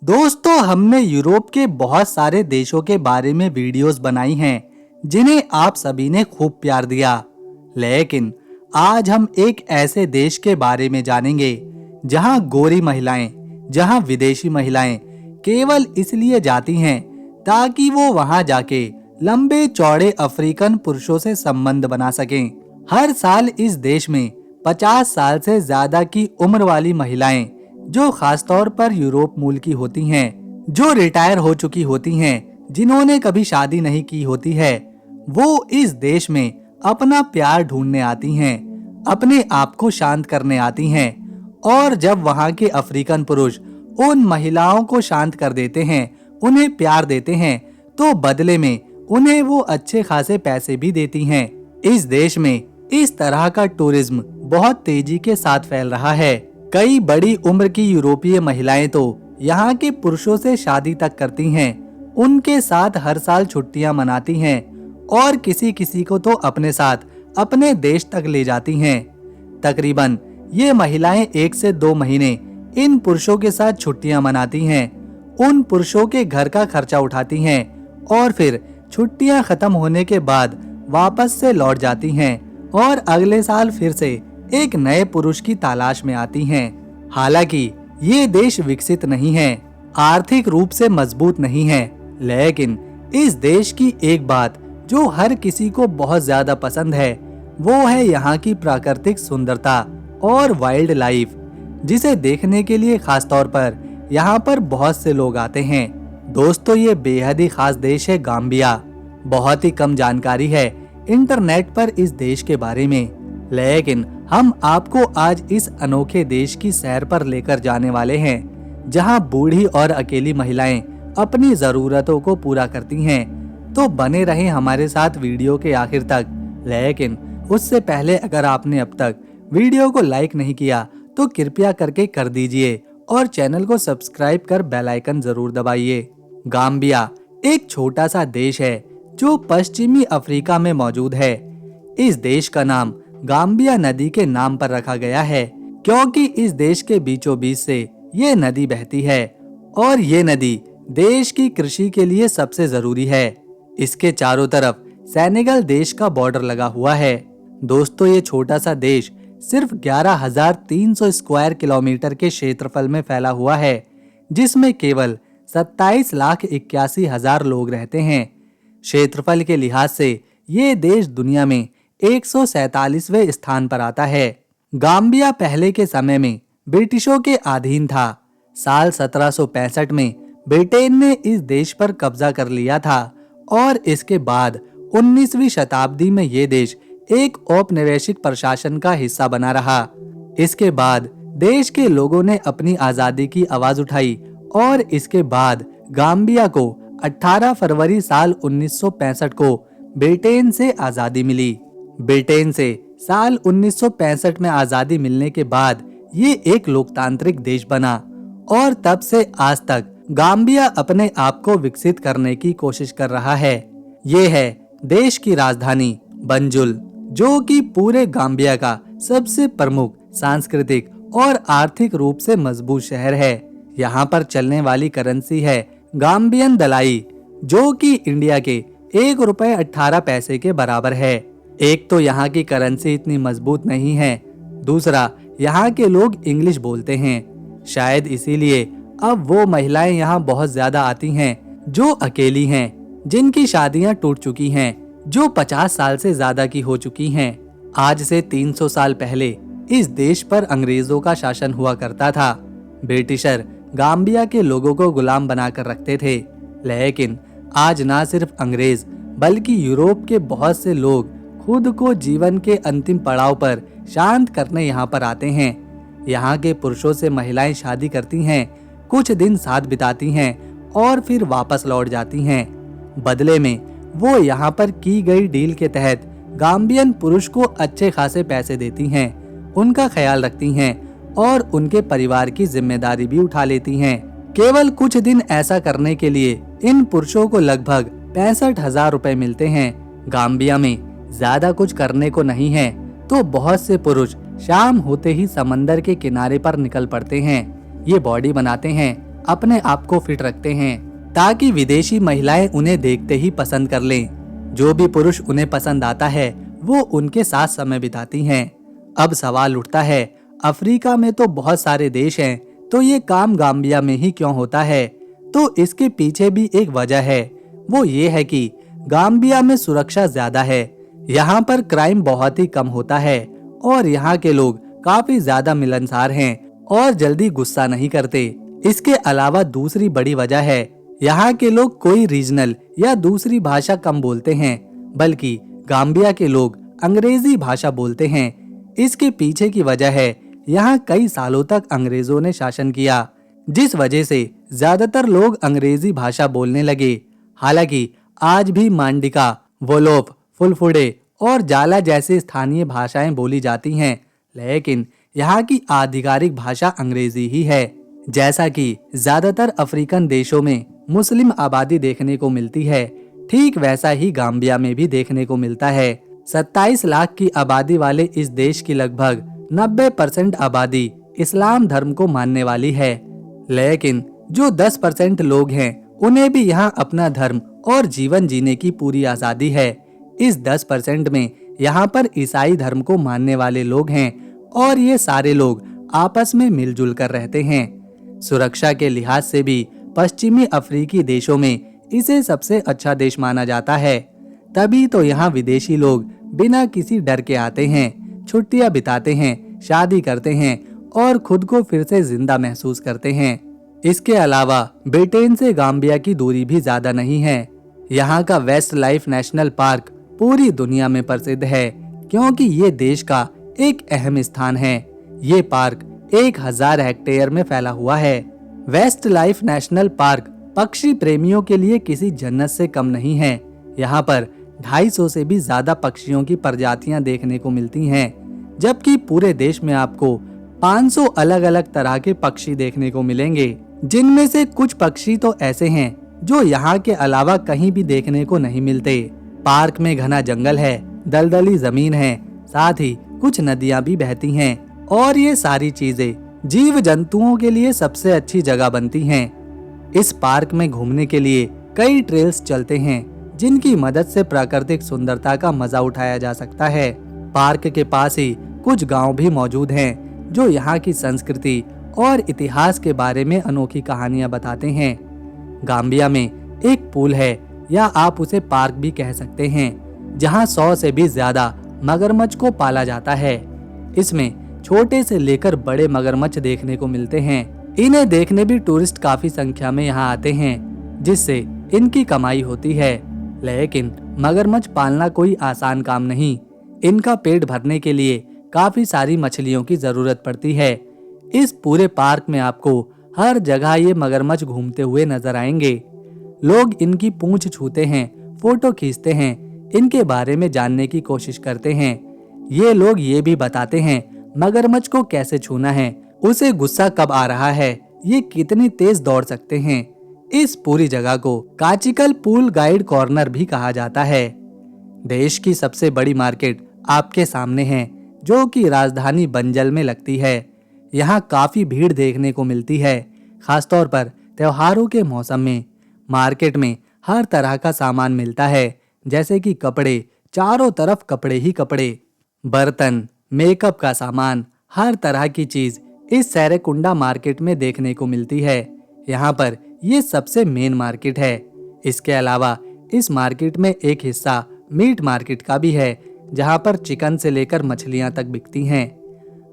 दोस्तों, हमने यूरोप के बहुत सारे देशों के बारे में वीडियोस बनाई हैं जिन्हें आप सभी ने खूब प्यार दिया। लेकिन आज हम एक ऐसे देश के बारे में जानेंगे जहां गोरी महिलाएं, जहां विदेशी महिलाएं केवल इसलिए जाती हैं ताकि वो वहां जाके लंबे चौड़े अफ्रीकन पुरुषों से संबंध बना सकें। हर साल इस देश में 50 साल से ज्यादा की उम्र वाली महिलाएं, जो खासतौर पर यूरोप मूल की होती हैं, जो रिटायर हो चुकी होती हैं, जिन्होंने कभी शादी नहीं की होती है, वो इस देश में अपना प्यार ढूंढने आती हैं, अपने आप को शांत करने आती हैं। और जब वहां के अफ्रीकन पुरुष उन महिलाओं को शांत कर देते हैं, उन्हें प्यार देते हैं, तो बदले में उन्हें वो अच्छे खासे पैसे भी देती हैं। इस देश में इस तरह का टूरिज्म बहुत तेजी के साथ फैल रहा है। कई बड़ी उम्र की यूरोपीय महिलाएं तो यहाँ के पुरुषों से शादी तक करती हैं, उनके साथ हर साल छुट्टियां मनाती हैं और किसी किसी को तो अपने साथ अपने देश तक ले जाती हैं। तकरीबन ये महिलाएं 1 से 2 महीने इन पुरुषों के साथ छुट्टियां मनाती हैं, उन पुरुषों के घर का खर्चा उठाती हैं और फिर छुट्टियां खत्म होने के बाद वापस से लौट जाती हैं और अगले साल फिर से एक नए पुरुष की तलाश में आती हैं। हालांकि ये देश विकसित नहीं है, आर्थिक रूप से मजबूत नहीं है, लेकिन इस देश की एक बात जो हर किसी को बहुत ज्यादा पसंद है, वो है यहाँ की प्राकृतिक सुंदरता और वाइल्ड लाइफ, जिसे देखने के लिए खासतौर पर यहाँ पर बहुत से लोग आते हैं। दोस्तों, ये बेहद ही खास देश है गाम्बिया। बहुत ही कम जानकारी है इंटरनेट पर इस देश के बारे में, लेकिन हम आपको आज इस अनोखे देश की सैर पर लेकर जाने वाले हैं, जहां बूढ़ी और अकेली महिलाएं अपनी जरूरतों को पूरा करती हैं। तो बने रहें हमारे साथ वीडियो के आखिर तक। लेकिन उससे पहले अगर आपने अब तक वीडियो को लाइक नहीं किया तो कृपया करके कर दीजिए और चैनल को सब्सक्राइब कर बेल आइकन जरूर दबाइए। गाम्बिया एक छोटा सा देश है जो पश्चिमी अफ्रीका में मौजूद है। इस देश का नाम गाम्बिया नदी के नाम पर रखा गया है, क्योंकि इस देश के बीचों बीच से ये नदी बहती है और ये नदी देश की कृषि के लिए सबसे जरूरी है। इसके चारों तरफ सेनेगल देश का बॉर्डर लगा हुआ है। दोस्तों, ये छोटा सा देश सिर्फ 11,300 स्क्वायर किलोमीटर के क्षेत्रफल में फैला हुआ है, जिसमें केवल 27,81,000 लोग रहते हैं। क्षेत्रफल के लिहाज से ये देश दुनिया में 147वें स्थान पर आता है। गाम्बिया पहले के समय में ब्रिटिशों के अधीन था। साल 1765 में ब्रिटेन ने इस देश पर कब्जा कर लिया था और इसके बाद 19वीं शताब्दी में ये देश एक औपनिवेशिक प्रशासन का हिस्सा बना रहा। इसके बाद देश के लोगों ने अपनी आजादी की आवाज उठाई और इसके बाद गाम्बिया को 18 फरवरी साल 1965 को ब्रिटेन से आजादी मिली। ब्रिटेन से साल 1965 में आजादी मिलने के बाद ये एक लोकतांत्रिक देश बना और तब से आज तक गाम्बिया अपने आप को विकसित करने की कोशिश कर रहा है। ये है देश की राजधानी बंजुल, जो कि पूरे गाम्बिया का सबसे प्रमुख सांस्कृतिक और आर्थिक रूप से मजबूत शहर है। यहाँ पर चलने वाली करेंसी है गाम्बियन दलाई, जो कि इंडिया के 1 रुपए 18 पैसे के बराबर है। एक तो यहाँ की करेंसी इतनी मजबूत नहीं है, दूसरा यहाँ के लोग इंग्लिश बोलते हैं। शायद इसीलिए अब वो महिलाएं यहाँ बहुत ज्यादा आती हैं जो अकेली हैं, जिनकी शादियां टूट चुकी हैं, जो 50 साल से ज्यादा की हो चुकी हैं। आज से 300 साल पहले इस देश पर अंग्रेजों का शासन हुआ करता था। ब्रिटिशर गाम्बिया के लोगों को गुलाम बनाकर रखते थे, लेकिन आज ना सिर्फ अंग्रेज बल्कि यूरोप के बहुत से लोग खुद को जीवन के अंतिम पड़ाव पर शांत करने यहाँ पर आते हैं। यहाँ के पुरुषों से महिलाएं शादी करती हैं, कुछ दिन साथ बिताती हैं और फिर वापस लौट जाती हैं। बदले में वो यहाँ पर की गई डील के तहत गाम्बियन पुरुष को अच्छे खासे पैसे देती हैं, उनका ख्याल रखती हैं और उनके परिवार की जिम्मेदारी भी उठा लेती हैं। केवल कुछ दिन ऐसा करने के लिए इन पुरुषों को लगभग 65,000 रुपए मिलते हैं। गाम्बिया में ज्यादा कुछ करने को नहीं है, तो बहुत से पुरुष शाम होते ही समंदर के किनारे पर निकल पड़ते हैं। ये बॉडी बनाते हैं अपने आप को फिट रखते हैं ताकि विदेशी महिलाएं उन्हें देखते ही पसंद कर लें। जो भी पुरुष उन्हें पसंद आता है वो उनके साथ समय बिताती हैं। अब सवाल उठता है, अफ्रीका में तो बहुत सारे देश हैं, तो ये काम गाम्बिया में ही क्यों होता है? तो इसके पीछे भी एक वजह है। वो ये है कि गाम्बिया में सुरक्षा ज्यादा है, यहाँ पर क्राइम बहुत ही कम होता है और यहाँ के लोग काफी ज्यादा मिलनसार हैं और जल्दी गुस्सा नहीं करते। इसके अलावा दूसरी बड़ी वजह है, यहाँ के लोग कोई रीजनल या दूसरी भाषा कम बोलते हैं, बल्कि गाम्बिया के लोग अंग्रेजी भाषा बोलते हैं। इसके पीछे की वजह है, यहाँ कई सालों तक अंग्रेजों ने शासन किया, जिस वजह से ज्यादातर लोग अंग्रेजी भाषा बोलने लगे। हालांकि आज भी मांडिका, वोलोफ, फुलफुडे और जाला जैसी स्थानीय भाषाएं बोली जाती हैं, लेकिन यहाँ की आधिकारिक भाषा अंग्रेजी ही है। जैसा कि ज्यादातर अफ्रीकन देशों में मुस्लिम आबादी देखने को मिलती है, ठीक वैसा ही गाम्बिया में भी देखने को मिलता है। 27 लाख की आबादी वाले इस देश की लगभग 90% आबादी इस्लाम धर्म को मानने वाली है, लेकिन जो 10% लोग हैं उन्हें भी यहाँ अपना धर्म और जीवन जीने की पूरी आजादी है। इस 10% में यहाँ पर ईसाई धर्म को मानने वाले लोग हैं और ये सारे लोग आपस में मिलजुल कर रहते हैं। सुरक्षा के लिहाज से भी पश्चिमी अफ्रीकी देशों में इसे सबसे अच्छा देश माना जाता है। तभी तो यहाँ विदेशी लोग बिना किसी डर के आते हैं, छुट्टियां बिताते हैं, शादी करते हैं और खुद को फिर से जिंदा महसूस करते हैं। इसके अलावा ब्रिटेन से गाम्बिया की दूरी भी ज्यादा नहीं है। यहाँ का वेस्ट लाइफ नेशनल पार्क पूरी दुनिया में प्रसिद्ध है, क्योंकि ये देश का एक अहम स्थान है। ये पार्क 1000 हेक्टेयर में फैला हुआ है। वेस्ट लाइफ नेशनल पार्क पक्षी प्रेमियों के लिए किसी जन्नत से कम नहीं है। यहाँ पर 250 से भी ज्यादा पक्षियों की प्रजातियां देखने को मिलती हैं, जबकि पूरे देश में आपको 500 अलग अलग तरह के पक्षी देखने को मिलेंगे, जिनमें से कुछ पक्षी तो ऐसे हैं जो यहाँ के अलावा कहीं भी देखने को नहीं मिलते। पार्क में घना जंगल है, दलदली जमीन है, साथ ही कुछ नदियां भी बहती हैं और ये सारी चीजें जीव जंतुओं के लिए सबसे अच्छी जगह बनती हैं। इस पार्क में घूमने के लिए कई ट्रेल्स चलते हैं, जिनकी मदद से प्राकृतिक सुंदरता का मजा उठाया जा सकता है। पार्क के पास ही कुछ गांव भी मौजूद हैं, जो यहाँ की संस्कृति और इतिहास के बारे में अनोखी कहानियां बताते हैं। गाम्बिया में एक पूल है, या आप उसे पार्क भी कह सकते हैं, जहाँ 100 से भी ज्यादा मगरमच्छ को पाला जाता है। इसमें छोटे से लेकर बड़े मगरमच्छ देखने को मिलते हैं। इन्हें देखने भी टूरिस्ट काफी संख्या में यहाँ आते हैं, जिससे इनकी कमाई होती है। लेकिन मगरमच्छ पालना कोई आसान काम नहीं। इनका पेट भरने के लिए काफी सारी मछलियों की जरूरत पड़ती है। इस पूरे पार्क में आपको हर जगह ये मगरमच्छ घूमते हुए नजर आएंगे। लोग इनकी पूंछ छूते हैं, फोटो खींचते हैं, इनके बारे में जानने की कोशिश करते हैं। ये लोग ये भी बताते हैं मगरमच्छ को कैसे छूना है, उसे गुस्सा कब आ रहा है, ये कितनी तेज दौड़ सकते हैं। इस पूरी जगह को काचिकल पूल गाइड कॉर्नर भी कहा जाता है। देश की सबसे बड़ी मार्केट आपके सामने है, जो कि राजधानी बंजल में लगती है। यहाँ काफी भीड़ देखने को मिलती है, खासतौर पर त्योहारों के मौसम में। मार्केट में हर तरह का सामान मिलता है, जैसे कि कपड़े, चारों तरफ कपड़े ही कपड़े, बर्तन, मेकअप का सामान, हर तरह की चीज इस सेरेकुंडा मार्केट में देखने को मिलती है। यहाँ पर ये सबसे मेन मार्केट है। इसके अलावा इस मार्केट में एक हिस्सा मीट मार्केट का भी है, जहाँ पर चिकन से लेकर मछलियाँ तक बिकती हैं।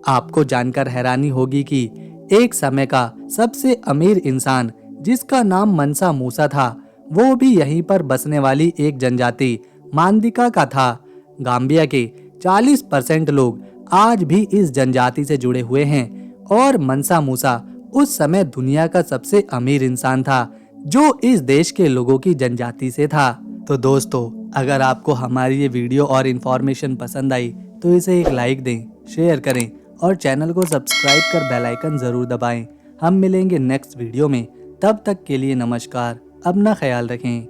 आपको जानकर हैरानी होगी कि एक समय का सबसे अमीर इंसान, जिसका नाम मनसा मूसा था, वो भी यहीं पर बसने वाली एक जनजाति मांदिका का था। गाम्बिया के 40% लोग आज भी इस जनजाति से जुड़े हुए हैं और मनसा मूसा उस समय दुनिया का सबसे अमीर इंसान था, जो इस देश के लोगों की जनजाति से था। तो दोस्तों, अगर आपको हमारी ये वीडियो और इन्फॉर्मेशन पसंद आई तो इसे एक लाइक दें, शेयर करें और चैनल को सब्सक्राइब कर बेल आइकन जरूर दबाएं। हम मिलेंगे नेक्स्ट वीडियो में, तब तक के लिए नमस्कार। अपना ख्याल रखें।